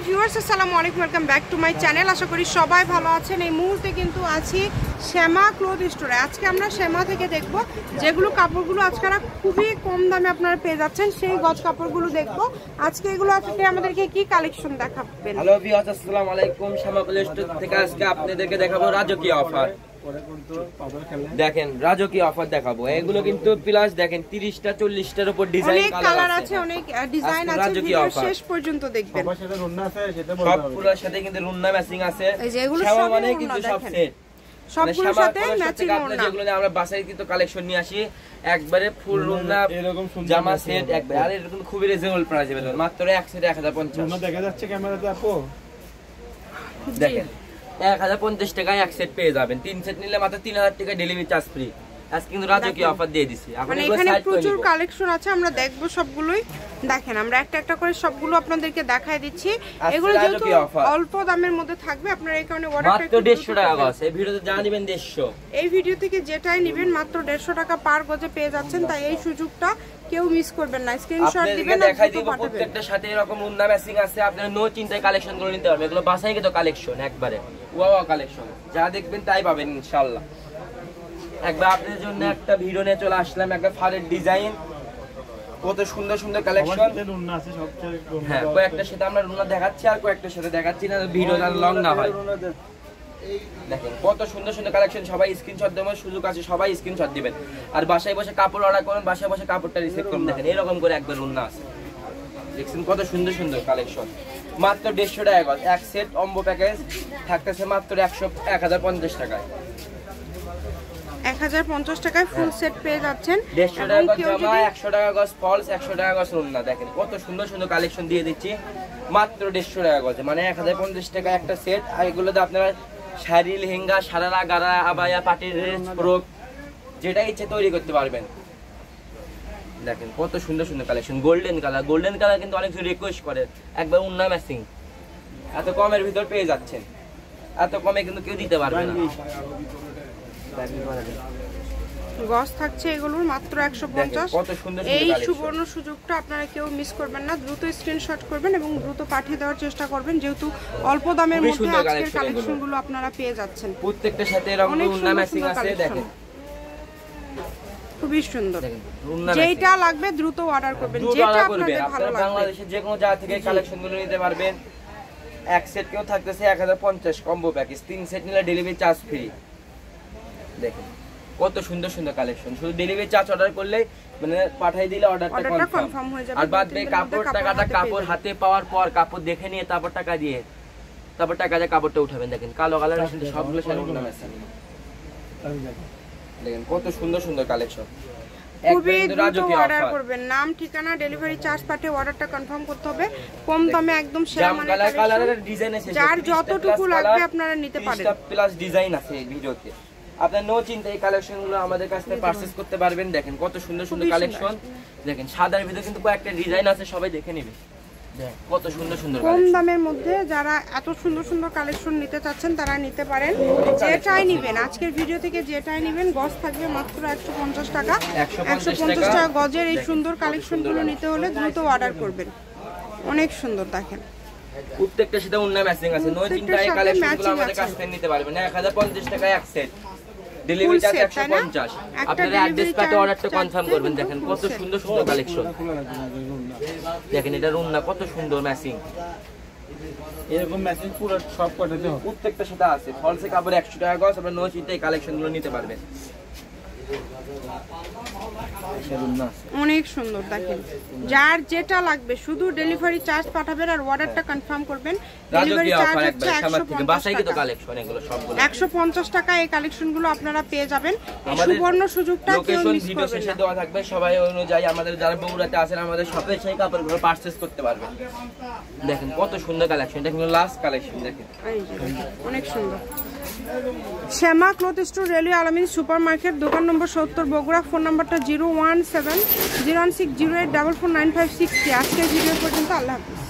Viewers আসসালামু আলাইকুম, welcome back to my channel. আশা করি সবাই ভালো আছেন। এই মুহূর্তে কিন্তু আছি শ্যামা ক্লথ স্টোরে। আজকে আমরা শ্যামা থেকে দেখব যেগুলো কাপড়গুলো আজকে খুবই কম দামে আপনারা পেয়ে যাচ্ছেন, সেই গজ কাপড়গুলো দেখব। আজকে এগুলো আজকে আমাদেরকে কি কালেকশন দেখাবেন? হ্যালো ভিউয়ার্স আসসালামু আলাইকুম, শ্যামা ক্লথ স্টোর থেকে আজকে আপনাদেরকে দেখাবো রাজকীয় অফার। দেখেন রাজকীয় অফার দেখাবো। এগুলো কিন্তু প্লাস দেখেন 30টা 40টার উপর ডিজাইন কালার আছে, অনেক ডিজাইন আছে। ভিডিও শেষ পর্যন্ত দেখবেন। সবগুলোর সাথে কিন্তু রুন্না ম্যাচিং আছে। এই যে এগুলো সব মানে কিন্তু সব সেট সবগুলোর সাথে ম্যাচিং ওড়না। যেগুলো আমরা বাসায় কিন্তু কালেকশন নিয়ে আসি, একবারে ফুল রুন্না জামা সেট একবারে। আর এটা কিন্তু খুবই রিজনেবল প্রাইসে পেয়ে যাবেন, মাত্র এক সেট 1050। রুন্না দেখা যাচ্ছে ক্যামেরাতে আপু, দেখেন 1050 টাকায় এক সেট পেয়ে যাবেন। 3 সেট নিলে মাত্র 3000 টাকা ডেলিভারি চার্জ ফ্রি। আজকে কিন্তু রাজকীয় অফার দিয়ে দিছি। মানে এখানে প্রচুর কালেকশন আছে, আমরা দেখব সবগুলোই। দেখেন আমরা একটা একটা করে সবগুলো আপনাদেরকে দেখায় দিচ্ছি। এগুলো যেহেতু অল্প দামের মধ্যে থাকবে, আপনারা এই কারণে অর্ডারটা মাত্র 150 টাকা গজ। এই ভিডিওতে যা নেবেন 150, এই ভিডিও থেকে যেটাই নেবেন মাত্র 150 টাকা পার গজে পেয়ে যাচ্ছেন। তাই এই সুযোগটা কেউ মিস করবেন না। স্ক্রিনশট দিবেন, দেখাই দিব। প্রত্যেকটার সাথে এরকম উন্না ম্যাচিং আছে, আপনারা নো চিন্তায় কালেকশন করে নিতে পারবেন। এগুলো বাসায় গিয়ে তো কালেকশন একবারে ওয়াও কালেকশন, যা দেখবেন তাই পাবেন ইনশাআল্লাহ। একবার আপনাদের জন্য একটা ভিডিও নিয়ে চলে আসলাম, একটা ফারের ডিজাইন, কত সুন্দর সুন্দর কালেকশন। হ্যাঁ, কয়েকটা সাথে আমরা রুনা দেখাচ্ছি আর কয়েকটার সাথে দেখাচ্ছি না, ভিডিওটা লং না হয়। দেখেন কত সুন্দর সুন্দর কালেকশন। সবাই স্ক্রিনশট দেওয়ার সুযোগ আছে, সবাই স্ক্রিনশট দিবেন। আর বাসায় বসে কাপড় অর্ডার করুন, বাসায় বসে কাপড়টা রিসিভ করুন। দেখেন এরকম করে একবার রুনা আছে, দেখছেন কত সুন্দর সুন্দর কালেকশন। মাত্র 150 টাকা গজ। এক সেট অম্বো প্যাকেজ থাকতেছে মাত্র 1050 টাকায়। 1050 টাকায় ফুল সেট পেয়ে যাচ্ছেন। 150 টাকা গজ জামা, 100 টাকা গজ ফলস, 100 টাকা গজ রুনা। দেখেন কত সুন্দর সুন্দর কালেকশন দিয়ে দিচ্ছি মাত্র 150 টাকা গজে, মানে 1050 টাকা একটা সেট। আর এগুলোতে আপনারা শাড়ি, লেহেঙ্গা, সারারা, গারা, আবায়া, পার্টি ড্রেস, ফ্রক যেটা ইচ্ছে তৈরি করতে পারবেন। দেখেন কত সুন্দর সুন্দর collection. Golden colour, golden colour কিন্তু অনেক রিকোয়েস্ট করে। একবার উন্না ম্যাচিং এত কমের ভিতর পেয়ে যাচ্ছেন, এত কমে কিন্তু কেউ দিতে পারবে না। গজ থাকছে এগুলোর মাত্র 150। এই সুবর্ণ সুযোগটা আপনারা কেউ মিস করবেন না। দ্রুত স্ক্রিনশট করবেন এবং দ্রুত পাঠিয়ে দেওয়ার চেষ্টা করবেন, যেহেতু অল্প দামের মধ্যে আজকের কালেকশনগুলো আপনারা পেয়ে যাচ্ছেন। প্রত্যেকটার সাথে এরকম উন্না ম্যাচিং আছে। দেখেন খুবই সুন্দর। যেটা লাগবে দ্রুত অর্ডার করবেন, যেটা আপনাদের ভালো লাগবে। বাংলাদেশের যে কোনো জায়গা থেকে কালেকশনগুলো নিতে পারবেন। এক সেট কেউ থাকতেছে 1050 কম্বো প্যাকেজ, 3 সেট নিলে ডেলিভারি চার্জ ফ্রি। দেখেন কত সুন্দর সুন্দর কালেকশন। শুধু ডেলিভারি চার্জ অর্ডার করলে মানে পাঠিয়ে দিলে অর্ডারটা কনফার্ম হয়ে যাবে। আর বাদ বাকি কাপড় টাকাটা কাপড় হাতে পাওয়ার পর, কাপড় দেখে নিয়ে তারপর টাকা দিয়ে, তারপর টাকা দিয়ে কাপড়টা উঠাবেন। দেখেন কালো কালার আছে সবগুলো শাড়ি উন্না ম্যাচিং। দেখেন কত সুন্দর সুন্দর কালেকশন। খুবই দ্রুত অর্ডার করবেন। নাম, ঠিকানা, ডেলিভারি চার্জ পাঠিয়ে অর্ডারটা কনফার্ম করতে হবে। কম দামে একদম সেরা মানের কালারের ডিজাইন আছে, যার যতটুকু লাগবে আপনারা নিতে পারেন। প্লাস ডিজাইন আছে এই ভিডিওতে, আপনারা নো চিন্তা এই কালেকশনগুলো আমাদের কাছ থেকে পারচেজ করতে পারবেন। দেখেন কত সুন্দর সুন্দর কালেকশন। দেখেন সাদার ভিতরে কিন্তু কয়েকটা ডিজাইন আছে, সবাই দেখে নেবে। কত সুন্দর সুন্দর কম দামের মধ্যে যারা এত সুন্দর সুন্দর কালেকশন নিতে চাচ্ছেন তারা নিতে পারেন। যেটাই নেবেন আজকের ভিডিও থেকে, যেটাই নেবেন গজ থাকবে মাত্র 150 টাকা। 150 টাকা গজের এই সুন্দর কালেকশনগুলো নিতে হলে দ্রুত অর্ডার করবেন। অনেক সুন্দর। দেখেন প্রত্যেকটা সাথে উন্না ম্যাচিং আছে। নো চিন্তা এই কালেকশনগুলো আমাদের কাছ থেকে নিতে পারবেন। 1050 টাকা এক সেট, ডেলিভারি চার্জ 150। আপনারা অ্যাড্রেস পাঠিয়ে অর্ডারটা কনফার্ম করবেন। দেখেন কত সুন্দর সুন্দর কালেকশন। দেখেন এটা রুন্না কত সুন্দর ম্যাচিং। এরকম ম্যাচিং পুরো সব কটাতে হবে, প্রত্যেকটার সাথে আছে। ফলসে কাপড় 100 টাকা গজ। আপনারা নো চিন্তা এই কালেকশনগুলো নিতে পারবেন। অনেক সুন্দর। দেখেন যার যেটা লাগবে শুধু ডেলিভারি চার্জ পাঠাবেন আর অর্ডারটা কনফার্ম করবেন। ডেলিভারি চার্জ হচ্ছে 150 টাকা। এই কালেকশনগুলো আপনারা পেয়ে যাবেন। এই সুবর্ণ সুযোগটা কেউ মিস করবেন না। দেওয়া থাকবে সবাই অনুযায়ী। আমাদের যারা বগুড়াতে আছেন আমাদের শপে সেই কাপড়গুলো পারচেজ করতে পারবেন। দেখেন কত সুন্দর কালেকশন। এটা কিন্তু লাস্ট কালেকশন। দেখেন অনেক সুন্দর। শ্যামা ক্লথ স্টোর, রেলওয়ে আলামিন সুপার মার্কেট, দোকান নম্বর 70, বগুড়া। ফোন নাম্বারটা 0170160844956। আজকের ভিডিও পর্যন্ত। আল্লাহ হাফেজ।